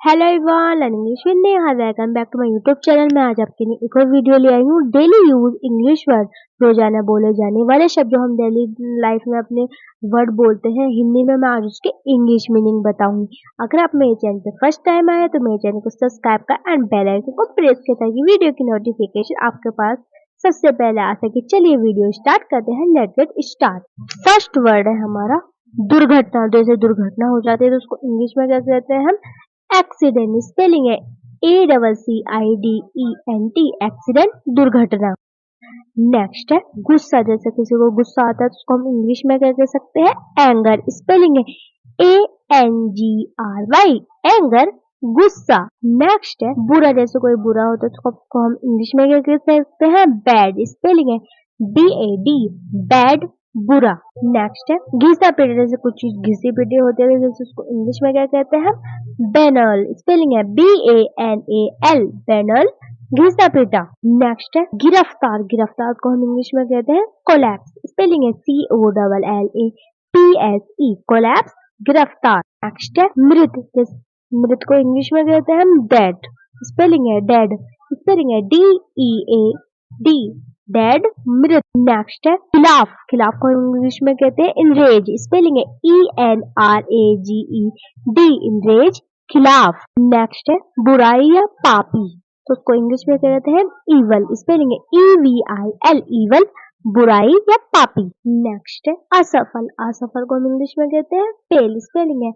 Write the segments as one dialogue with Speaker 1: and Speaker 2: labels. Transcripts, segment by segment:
Speaker 1: Hello everyone, learning English with Neha. Welcome back to my YouTube channel. मैं आज आपके लिए एक और वीडियो ले आई हूँ। डेली यूज इंग्लिश वर्ड, रोजाना बोले जाने वाले शब्द जो हम डेली लाइफ में अपने वर्ड बोलते हैं हिंदी में, मैं आज उसके इंग्लिश मीनिंग बताऊंगी। अगर आप मेरे चैनल पे फर्स्ट टाइम आए तो मेरे चैनल को सब्सक्राइब कर एंड बेल आइकन को प्रेस कर ताकि वीडियो की नोटिफिकेशन आपके पास सबसे पहले आ सके। चलिए वीडियो स्टार्ट करते हैं। Let's get start. First word है हमारा दुर्घटना। जैसे दुर्घटना हो जाती है तो उसको इंग्लिश में क्या कहते हैं हम? एक्सीडेंट। स्पेलिंग है ACCIDENT, एक्सीडेंट, दुर्घटना। नेक्स्ट है गुस्सा। जैसे किसी को गुस्सा आता है तो उसको हम इंग्लिश में क्या कह सकते हैं? एंगर। स्पेलिंग है ANGRY, एंगर, गुस्सा। नेक्स्ट है बुरा। जैसे कोई बुरा होता है तो उसको हम इंग्लिश में क्या कह सकते हैं? बैड। स्पेलिंग है BAD, बैड, बुरा। नेक्स्ट है घिसा पीटा। जैसे कुछ चीज घिसी पीटी होती है जैसे उसको इंग्लिश में क्या कहते हैं? बैनल। स्पेलिंग है BANAL, बैनल, घिसा पीटा। नेक्स्ट है गिरफ्तार। गिरफ्तार को हम इंग्लिश में कहते हैं कोलैप्स। स्पेलिंग है COLLAPSE, कोलैप्स, गिरफ्तार। नेक्स्ट है मृत। मृत को इंग्लिश में कहते हैं हम डेड। स्पेलिंग है डेड। स्पेलिंग है DEAD, डेड, मृत। नेक्स्ट है खिलाफ। खिलाफ को इंग्लिश में कहते हैं इनरेज। स्पेलिंग है ENRAGED, इनरेज, खिलाफ। नेक्स्ट है बुराई या पापी, तो उसको इंग्लिश में कहते हैं ईवल। स्पेलिंग है EVIL, ईवल, बुराई या पापी। नेक्स्ट है असफल। असफल को हम इंग्लिश में कहते हैं फेल। स्पेलिंग है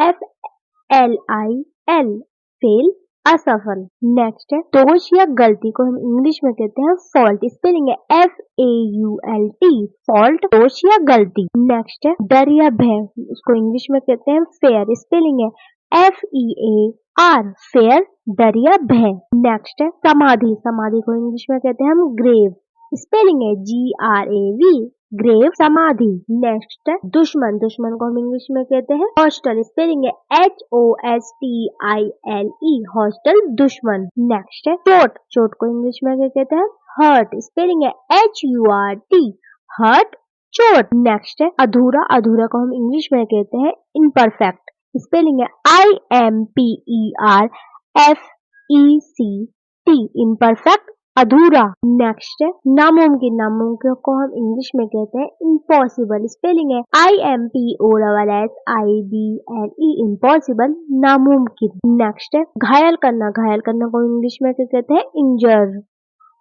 Speaker 1: FLIL, फेल, असफल। नेक्स्ट है दोष या गलती को हम इंग्लिश में कहते हैं फॉल्ट। स्पेलिंग है FAULT, फॉल्ट, दोष या गलती। नेक्स्ट है डर या भय, उसको इंग्लिश में कहते हैं फेयर। स्पेलिंग है FEAR, फेयर, डर या भय। नेक्स्ट है समाधि। समाधि को इंग्लिश में कहते हैं हम ग्रेव। स्पेलिंग है GRAV, ग्रेव, समाधि। नेक्स्ट है दुश्मन। दुश्मन को हम इंग्लिश में कहते हैं हॉस्टल। स्पेलिंग है HOSTILE, हॉस्टल, दुश्मन। नेक्स्ट है चोट। चोट को इंग्लिश में क्या कहते हैं? हर्ट। स्पेलिंग है HURT, हर्ट, चोट। नेक्स्ट है अधूरा। अधूरा को हम इंग्लिश में कहते हैं इम्परफेक्ट। स्पेलिंग है IMPERFECT, इम्परफेक्ट, अधूरा। नेक्स्ट है नामुमकिन। नामुमकिन को हम इंग्लिश में कहते हैं इम्पॉसिबल। स्पेलिंग है IMPOSSIBLE, इम्पॉसिबल, नामुमकिन। नेक्स्ट है घायल करना। घायल करना को इंग्लिश में क्या कहते हैं? इंजर।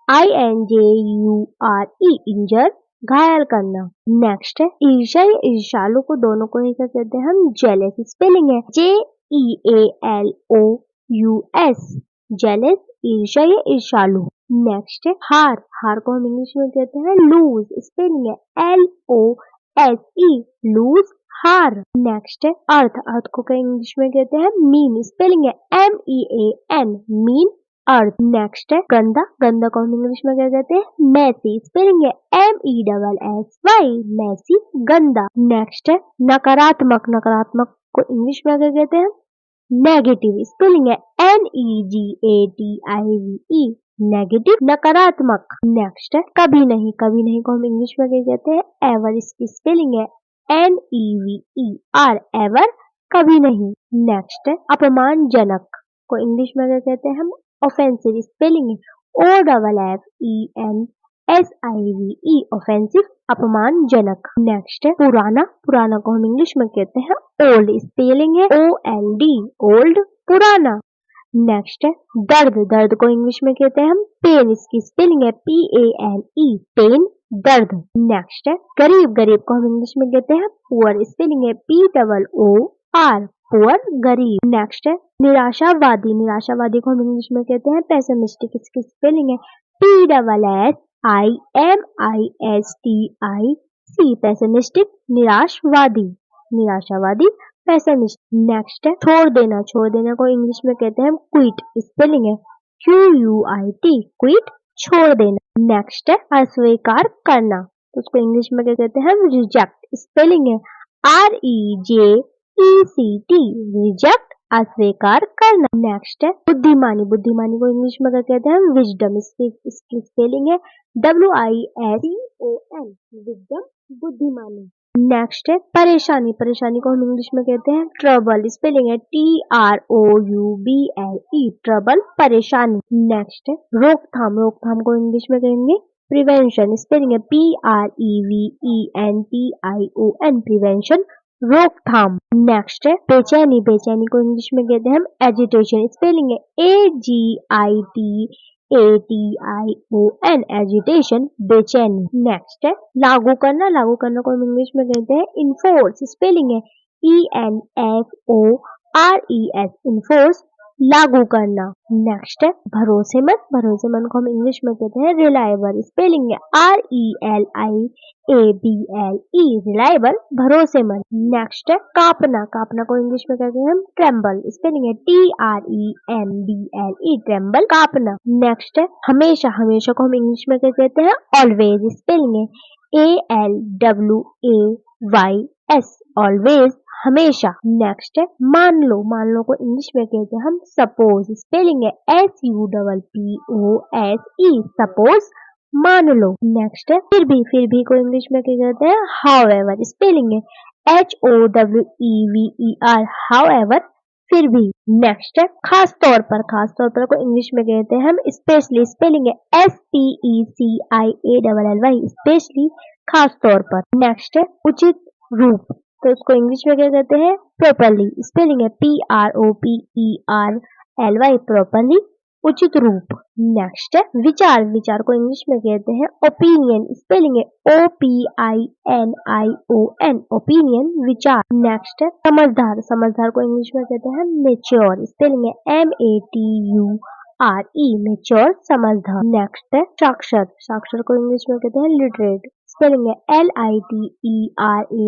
Speaker 1: INJURE, इंजर, घायल करना। नेक्स्ट है ईर्ष्या या ईर्ष्यालु को दोनों को ही क्या कहते हैं हम? जेलस। स्पेलिंग है JEALOUS, जेलस, ईर्ष्या या ईर्ष्यालु। नेक्स्ट है हार। हार को हम इंग्लिश में कहते हैं लूज। स्पेलिंग है LOSE, लूज, हार। नेक्स्ट है अर्थ। अर्थ को क्या इंग्लिश में कहते हैं? मीन। स्पेलिंग है MEAN, मीन, अर्थ। नेक्स्ट है गंदा। गंदा को हम इंग्लिश में क्या कहते हैं? मैसी। स्पेलिंग है MESSY, मैसी, गंदा। नेक्स्ट है नकारात्मक। नकारात्मक को इंग्लिश में क्या कहते हैं? नेगेटिव। स्पेलिंग है NEGATIVE, नेगेटिव, नकारात्मक। नेक्स्ट है कभी नहीं। कभी नहीं को हम इंग्लिश में क्या कहते हैं? एवर। इसकी स्पेलिंग है NEVER, एवर, कभी नहीं। नेक्स्ट है अपमानजनक को इंग्लिश में क्या कहते हैं हम? ऑफेंसिव। स्पेलिंग है OFFENSIVE, ऑफेंसिव, अपमानजनक। नेक्स्ट है पुराना। पुराना को हम इंग्लिश में कहते हैं ओल्ड। स्पेलिंग है OLD, ओल्ड, पुराना। नेक्स्ट है दर्द। दर्द को इंग्लिश में कहते हैं हम पेन। इसकी स्पेलिंग है PANE, पेन, दर्द। नेक्स्ट है गरीब। गरीब को हम इंग्लिश में कहते हैं पुअर। स्पेलिंग है POOR, पुअर, गरीब। नेक्स्ट है निराशावादी। निराशावादी को हम इंग्लिश में कहते हैं पेसिमिस्टिक। इसकी स्पेलिंग है PSSIMISTIC, पेसिमिस्टिक, निराशवादी, निराशावादी, पेसिमिस्ट। नेक्स्ट है छोड़ देना। छोड़ देना को इंग्लिश में कहते हैं क्विट। स्पेलिंग है QUIT, क्विट, छोड़ देना। नेक्स्ट है अस्वीकार करना, तो उसको इंग्लिश में क्या कहते हैं? रिजेक्ट। स्पेलिंग है REJECT, रिजेक्ट, अस्वीकार करना। नेक्स्ट है बुद्धिमानी। बुद्धिमानी को इंग्लिश में क्या कहते हैं? विजडम। इसकी स्पेलिंग है WISDOM, विजडम, बुद्धिमानी। नेक्स्ट है परेशानी। परेशानी को हम इंग्लिश में कहते हैं ट्रबल। स्पेलिंग है TROUBLE, ट्रबल, परेशानी। नेक्स्ट है रोकथाम। रोकथाम को इंग्लिश में कहेंगे प्रिवेंशन। स्पेलिंग है PREVENTION, प्रिवेंशन, रोकथाम। नेक्स्ट है बेचैनी। बेचैनी को इंग्लिश में कहते हैं हम एजिटेशन। स्पेलिंग है AGITATION, एजिटेशन, बेचैनी। नेक्स्ट है लागू करना। लागू करना को हम इंग्लिश में कहते हैं इन्फोर्स। स्पेलिंग है ENFORES, इन्फोर्स, लागू करना। नेक्स्ट है भरोसेमंद। भरोसेमंद को हम इंग्लिश में कहते हैं रिलायबल। स्पेलिंग है RELIABLE, रिलायबल, भरोसेमंद। नेक्स्ट है कांपना। कांपना को इंग्लिश में कहते हैं हम ट्रेम्बल। स्पेलिंग है TREMBLE, ट्रेम्बल, कांपना। नेक्स्ट है हमेशा। हमेशा को हम इंग्लिश में क्या कहते हैं ऑलवेज। स्पेलिंग है ALWAYS, ऑलवेज, हमेशा। नेक्स्ट है मान लो। मान लो को इंग्लिश में कहते हैं हम सपोज। स्पेलिंग है SUPPOSE, सपोज, मान लो। नेक्स्ट है फिर भी। फिर भी को इंग्लिश में क्या कहते हैं हाउएवर। स्पेलिंग है HOWEVER, हाउएवर, फिर भी। नेक्स्ट है खास तौर पर। खास तौर पर को इंग्लिश में कहते हैं हम स्पेशली। स्पेलिंग है SPECIALLY, स्पेशली, खास तौर पर। नेक्स्ट है उचित रूप। तो उसको इंग्लिश में क्या कहते हैं प्रॉपरली। स्पेलिंग है PROPERLY, प्रॉपरली, उचित रूप। नेक्स्ट है विचार। विचार को इंग्लिश में कहते हैं ओपिनियन। स्पेलिंग है OPINION, ओपिनियन, विचार। नेक्स्ट है समझदार। समझदार को इंग्लिश में कहते हैं मैच्योर। स्पेलिंग है MATURE, मैच्योर, समझदार। नेक्स्ट है साक्षर। साक्षर को इंग्लिश में कहते हैं लिटरेट। स्पेलिंग है LITERATE,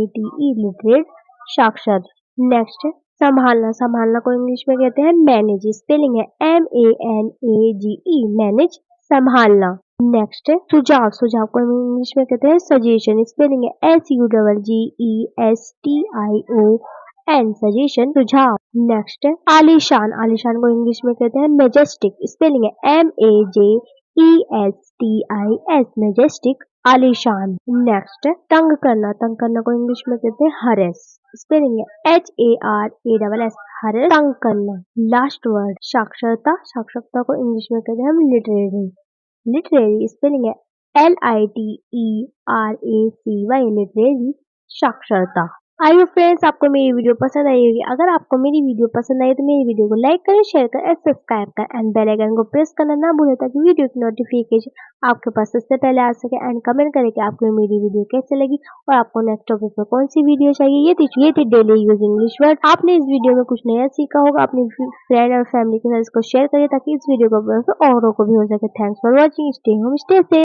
Speaker 1: लिटरेट, साक्षर। नेक्स्ट है संभालना। संभालना को इंग्लिश में कहते हैं मैनेज। स्पेलिंग है MANAGE, मैनेज, संभालना। नेक्स्ट है सुझाव। सुझाव को इंग्लिश में कहते हैं सजेशन। स्पेलिंग है SUGGESTION, सजेशन, सुझाव। नेक्स्ट है आलीशान। आलीशान को इंग्लिश में कहते हैं मैजेस्टिक। स्पेलिंग है MAJESTIS, मैजेस्टिक, आलीशान। नेक्स्ट है तंग करना। तंग करना को इंग्लिश में कहते हैं हरेस। स्पेलिंग है HARASS, हरेस, तंग करना। लास्ट वर्ड साक्षरता। साक्षरता को इंग्लिश में कहते हैं हम लिटरेरी। लिटरेरी, स्पेलिंग है LITERACY, लिटरेरी, साक्षरता। आई होप फ्रेंड्स आपको मेरी वीडियो पसंद आई होगी। अगर आपको मेरी वीडियो पसंद आई तो मेरी वीडियो को लाइक करें, शेयर करें और सब्सक्राइब करें एंड बेल आइकन को प्रेस करना ना भूलें ताकि वीडियो की नोटिफिकेशन आपके पास सबसे पहले आ सके। एंड कमेंट करें कि आपको मेरी वीडियो कैसे लगी और आपको नेक्स्ट टॉपिक पर कौन सी वीडियो चाहिए। ये थी डेली यूज इंग्लिश वर्ड। आपने इस वीडियो में कुछ नया सीखा होगा। अपने फ्रेंड और फैमिली के साथ इसको शेयर करिए ताकि इस वीडियो को औरों को भी हो सके। Thanks for watching. Stay home, stay safe.